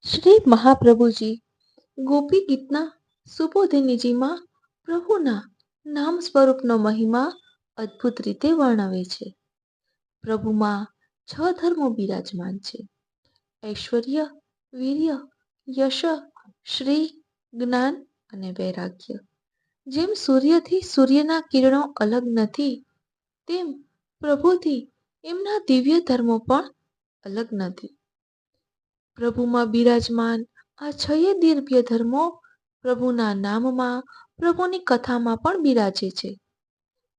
શ્રી મહાપ્રભુજી ગોપી ગીતના સુબોધિનીજીમાં પ્રભુના નામ સ્વરૂપનો મહિમા અદ્ભુત રીતે વર્ણવે છે. પ્રભુમાં 6 ધર્મો બિરાજમાન છે: ઐશ્વર્ય, વીર્ય, યશ, શ્રી, જ્ઞાન અને વૈરાગ્ય. જેમ સૂર્યથી સૂર્યના કિરણો અલગ નથી, તેમ પ્રભુથી એમના દિવ્ય ધર્મો પણ અલગ નથી. પ્રભુમાં બિરાજમાન આ 6 દિવ્ય ધર્મો પ્રભુના નામમાં, પ્રભુની કથામાં પણ બિરાજે છે.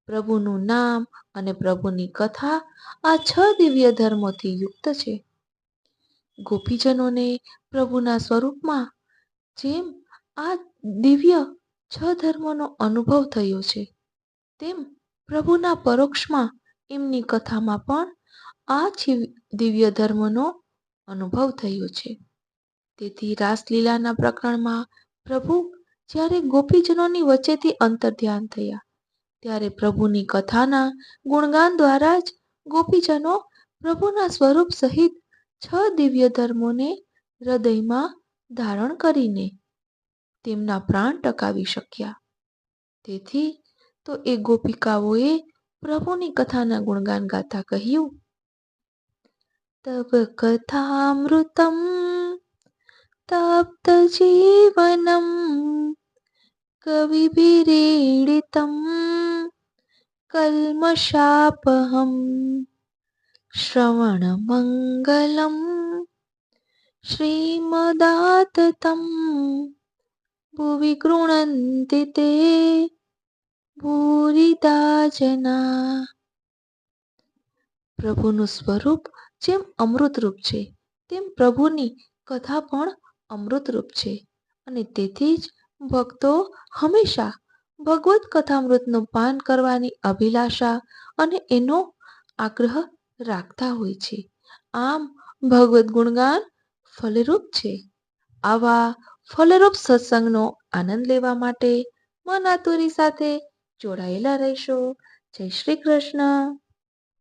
પ્રભુનું નામ અને પ્રભુની કથા આ 6 દિવ્ય ધર્મોથી યુક્ત છે. ગોપીજનોને પ્રભુના સ્વરૂપમાં જેમ આ દિવ્ય 6 ધર્મોનો અનુભવ થયો છે, તેમ પ્રભુના પરોક્ષમાં એમની કથામાં પણ આ દિવ્ય ધર્મનો અનુભવ થયો છે. તેથી રાસલીલાના પ્રકરણમાં પ્રભુ જ્યારે ગોપીજનોની વચ્ચેથી અંતર્ધ્યાન થયા, ત્યારે પ્રભુની કથાના ગુણગાન દ્વારા જ ગોપીજનો પ્રભુના સ્વરૂપ સહિત 6 દિવ્ય ધર્મોને હૃદયમાં ધારણ કરીને તેમના પ્રાણ ટકાવી શક્યા. તેથી તો એ ગોપિકાઓએ પ્રભુની કથાના ગુણગાન ગાતા કહ્યું, તબ કથામૃતમ તપ્ત જીવનમ કવિભિરીડિતમ કલ્મષાપહમ શ્રવણ મંગલમ શ્રીમદાતતમ ભુવિ ગૃણન્તિ તે ભૂરિદા જના. પ્રભુનું સ્વરૂપ જેમ અમૃતરૂપ છે, તેમ પ્રભુની કથા પણ અમૃતરૂપ છે, અને તેથી જ ભક્તો હંમેશા ભગવત કથામૃતનું પાન કરવાની અભિલાષા અને એનો આગ્રહ રાખતા હોય છે. આમ ભગવદ્ ગુણગાન ફલરૂપ છે. આવા ફલરૂપ સત્સંગનો આનંદ લેવા માટે મન આતુરી સાથે જોડાયેલા રહેશો. જય શ્રી કૃષ્ણ.